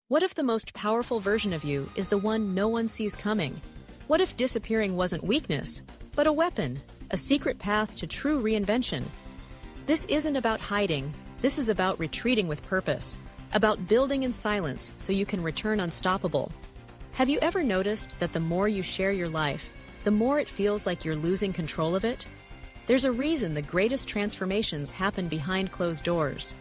What if the most powerful version of you is the one no one sees coming? What if disappearing wasn't weakness, but a weapon, a secret path to true reinvention? This isn't about hiding, this is about retreating with purpose, about building in silence so you can return unstoppable. Have you ever noticed that the more you share your life, the more it feels like you're losing control of it? There's a reason the greatest transformations happen behind closed doors.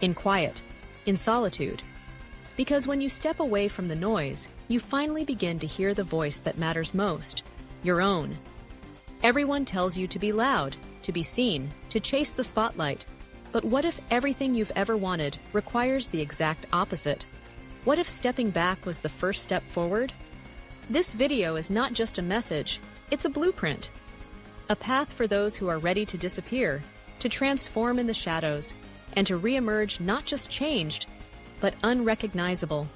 In quiet, in solitude. Because when you step away from the noise, you finally begin to hear the voice that matters most, your own. Everyone tells you to be loud, to be seen, to chase the spotlight. But what if everything you've ever wanted requires the exact opposite? What if stepping back was the first step forward? This video is not just a message, it's a blueprint. A path for those who are ready to disappear, to transform in the shadows, and to reemerge not just changed, but unrecognizable.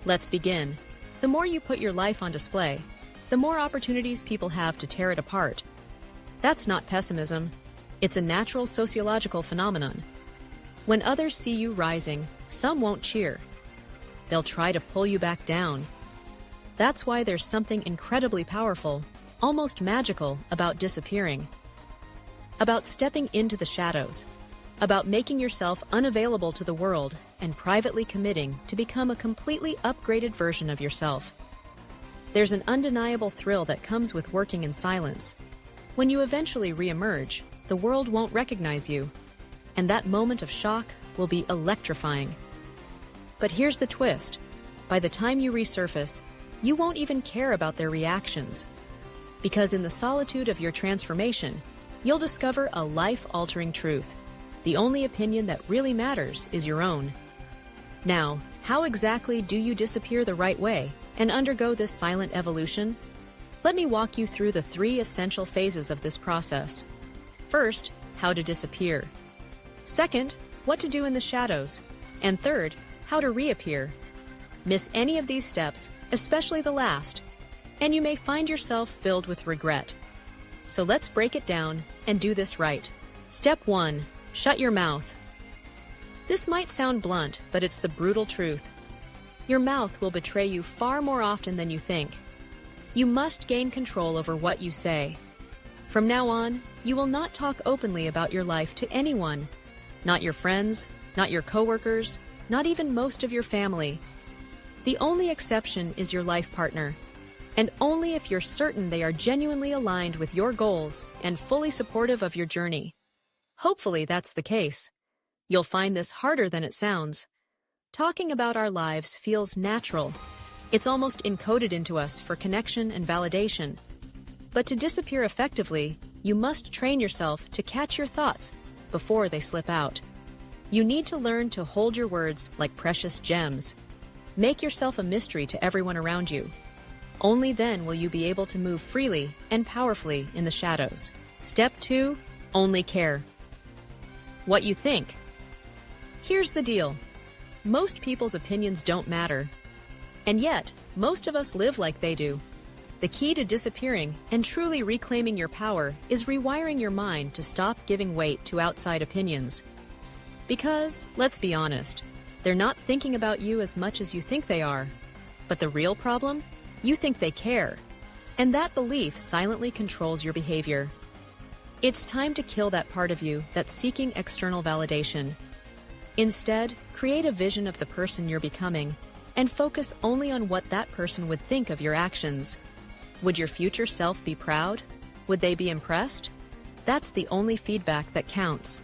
Let's begin. The more you put your life on display, the more opportunities people have to tear it apart. That's not pessimism. It's a natural sociological phenomenon. When others see you rising, some won't cheer. They'll try to pull you back down. That's why there's something incredibly powerful, almost magical, about disappearing. About stepping into the shadows. About making yourself unavailable to the world and privately committing to become a completely upgraded version of yourself. There's an undeniable thrill that comes with working in silence. When you eventually reemerge, the world won't recognize you, and that moment of shock will be electrifying. But here's the twist. By the time you resurface, you won't even care about their reactions. Because in the solitude of your transformation, you'll discover a life-altering truth. The only opinion that really matters is your own. Now, how exactly do you disappear the right way and undergo this silent evolution? Let me walk you through the 3 essential phases of this process. First, how to disappear. Second, what to do in the shadows. And third, how to reappear. Miss any of these steps, especially the last, and you may find yourself filled with regret. So let's break it down and do this right. Step 1. Shut your mouth. This might sound blunt, but it's the brutal truth. Your mouth will betray you far more often than you think. You must gain control over what you say. From now on, you will not talk openly about your life to anyone. Not your friends, not your coworkers, not even most of your family. The only exception is your life partner, and only if you're certain they are genuinely aligned with your goals and fully supportive of your journey. Hopefully that's the case. You'll find this harder than it sounds. Talking about our lives feels natural. It's almost encoded into us for connection and validation. But to disappear effectively, you must train yourself to catch your thoughts before they slip out. You need to learn to hold your words like precious gems. Make yourself a mystery to everyone around you. Only then will you be able to move freely and powerfully in the shadows. Step 2. Only care. What you think. Here's the deal. Most people's opinions don't matter. And yet, most of us live like they do. The key to disappearing and truly reclaiming your power is rewiring your mind to stop giving weight to outside opinions. Because, let's be honest, they're not thinking about you as much as you think they are. But the real problem? You think they care. And that belief silently controls your behavior. It's time to kill that part of you that's seeking external validation. Instead, create a vision of the person you're becoming and focus only on what that person would think of your actions. Would your future self be proud? Would they be impressed? That's the only feedback that counts.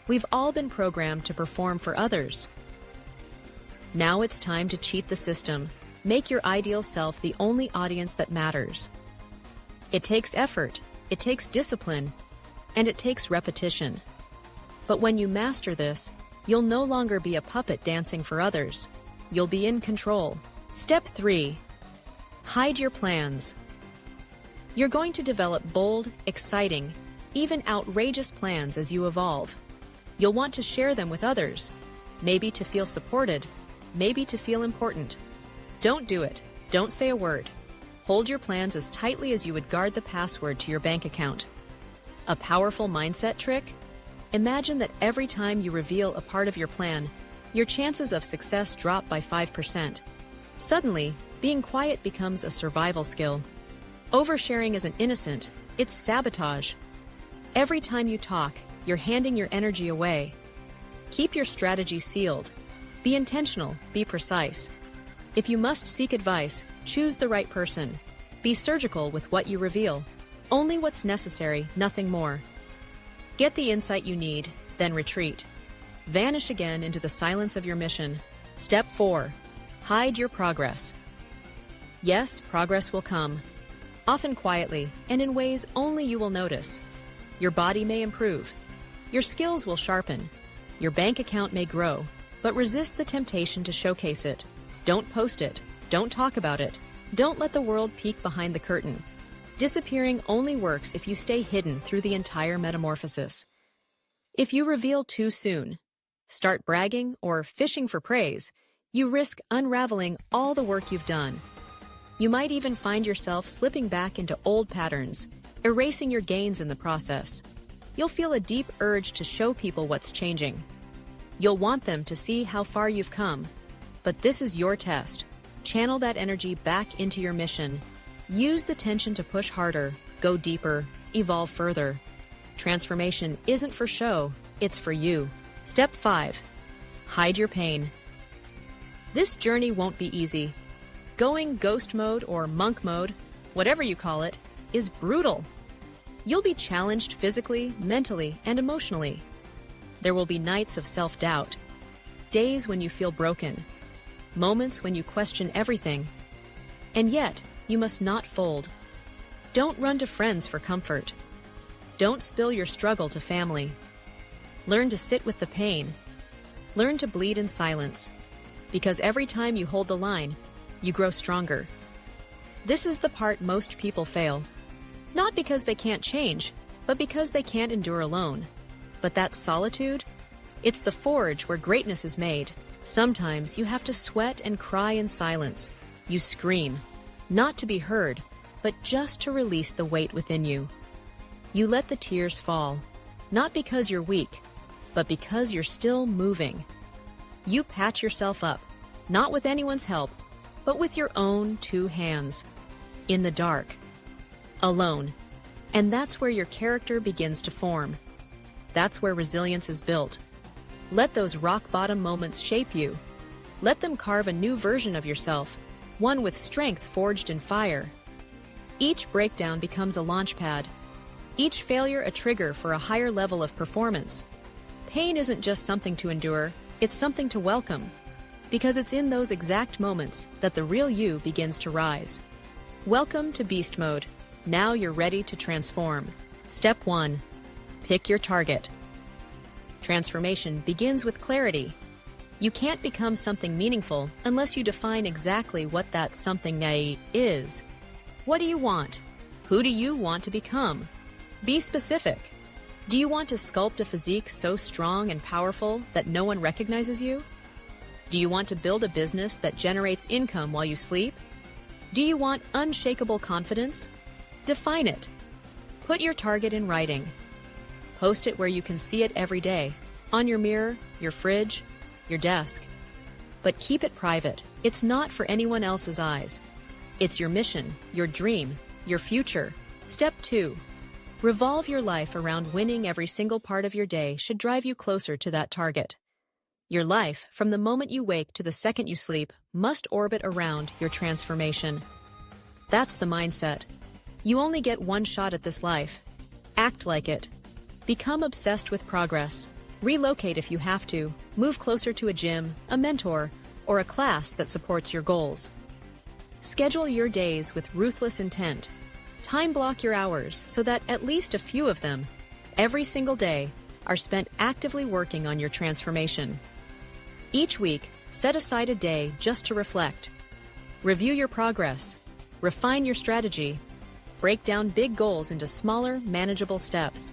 We've all been programmed to perform for others. Now it's time to cheat the system. Make your ideal self the only audience that matters. It takes effort, it takes discipline, and it takes repetition. But when you master this, you'll no longer be a puppet dancing for others. You'll be in control. Step 3. Hide your plans. You're going to develop bold, exciting, even outrageous plans as you evolve. You'll want to share them with others, maybe to feel supported, maybe to feel important. Don't do it. Don't say a word. Hold your plans as tightly as you would guard the password to your bank account. A powerful mindset trick? Imagine that every time you reveal a part of your plan, your chances of success drop by 5%. Suddenly, being quiet becomes a survival skill. Oversharing isn't innocent, it's sabotage. Every time you talk, you're handing your energy away. Keep your strategy sealed. Be intentional, be precise. If you must seek advice, choose the right person. Be surgical with what you reveal. Only what's necessary, nothing more. Get the insight you need, then retreat. Vanish again into the silence of your mission. Step 4. Hide your progress. Yes, progress will come, often quietly and in ways only you will notice. Your body may improve. Your skills will sharpen. Your bank account may grow, but resist the temptation to showcase it. Don't post it. Don't talk about it. Don't let the world peek behind the curtain. Disappearing only works if you stay hidden through the entire metamorphosis. If you reveal too soon, start bragging or fishing for praise, you risk unraveling all the work you've done. You might even find yourself slipping back into old patterns, erasing your gains in the process. You'll feel a deep urge to show people what's changing. You'll want them to see how far you've come. But this is your test. Channel that energy back into your mission. Use the tension to push harder, go deeper, evolve further. Transformation isn't for show, it's for you. Step 5. Hide your pain. This journey won't be easy. Going ghost mode or monk mode, whatever you call it, is brutal. You'll be challenged physically, mentally, and emotionally. There will be nights of self-doubt, days when you feel broken, moments when you question everything. And yet, you must not fold. Don't run to friends for comfort. Don't spill your struggle to family. Learn to sit with the pain. Learn to bleed in silence. Because every time you hold the line, you grow stronger. This is the part most people fail. Not because they can't change, but because they can't endure alone. But that solitude? It's the forge where greatness is made. Sometimes you have to sweat and cry in silence. You scream, not to be heard, but just to release the weight within you. You let the tears fall, not because you're weak, but because you're still moving. You patch yourself up, not with anyone's help, but with your own 2 hands. In the dark. Alone. And that's where your character begins to form. That's where resilience is built. Let those rock-bottom moments shape you. Let them carve a new version of yourself, one with strength forged in fire. Each breakdown becomes a launchpad. Each failure a trigger for a higher level of performance. Pain isn't just something to endure, it's something to welcome. Because it's in those exact moments that the real you begins to rise. Welcome to Beast Mode. Now you're ready to transform. Step 1. Pick your target. Transformation begins with clarity. You can't become something meaningful unless you define exactly what that something is. What do you want? Who do you want to become? Be specific. Do you want to sculpt a physique so strong and powerful that no one recognizes you? Do you want to build a business that generates income while you sleep? Do you want unshakable confidence? Define it. Put your target in writing. Post it where you can see it every day, on your mirror, your fridge, your desk. But keep it private. It's not for anyone else's eyes. It's your mission, your dream, your future. Step 2. Revolve your life around winning. Every single part of your day should drive you closer to that target. Your life, from the moment you wake to the second you sleep, must orbit around your transformation. That's the mindset. You only get one shot at this life. Act like it. Become obsessed with progress. Relocate if you have to. Move closer to a gym, a mentor, or a class that supports your goals. Schedule your days with ruthless intent. Time block your hours so that at least a few of them, every single day, are spent actively working on your transformation. Each week, set aside a day just to reflect. Review your progress. Refine your strategy. Break down big goals into smaller, manageable steps.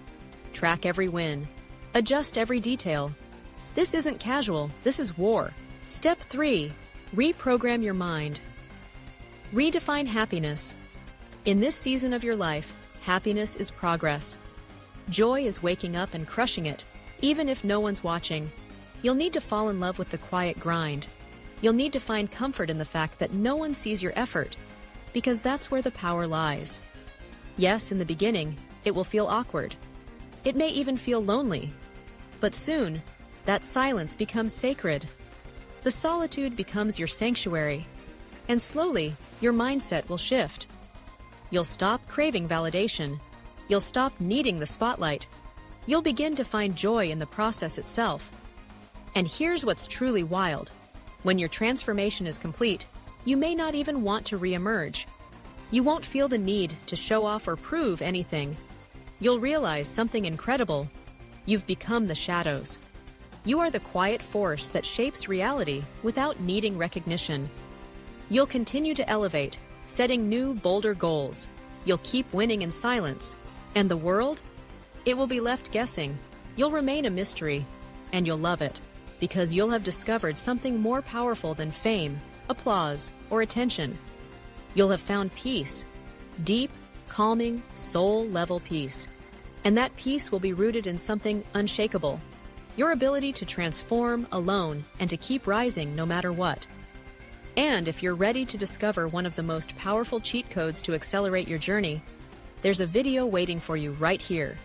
Track every win. Adjust every detail. This isn't casual, this is war. Step 3. Reprogram your mind. Redefine happiness. In this season of your life, happiness is progress. Joy is waking up and crushing it, even if no one's watching. You'll need to fall in love with the quiet grind. You'll need to find comfort in the fact that no one sees your effort, because that's where the power lies. Yes, in the beginning, it will feel awkward. It may even feel lonely. But soon, that silence becomes sacred. The solitude becomes your sanctuary, and slowly, your mindset will shift. You'll stop craving validation. You'll stop needing the spotlight. You'll begin to find joy in the process itself. And here's what's truly wild. When your transformation is complete, you may not even want to re-emerge. You won't feel the need to show off or prove anything. You'll realize something incredible. You've become the shadows. You are the quiet force that shapes reality without needing recognition. You'll continue to elevate, setting new, bolder goals. You'll keep winning in silence. And the world? It will be left guessing. You'll remain a mystery, and you'll love it, because you'll have discovered something more powerful than fame, applause, or attention. You'll have found peace, deep, calming, soul-level peace. And that peace will be rooted in something unshakable, your ability to transform alone and to keep rising no matter what. And if you're ready to discover one of the most powerful cheat codes to accelerate your journey, there's a video waiting for you right here.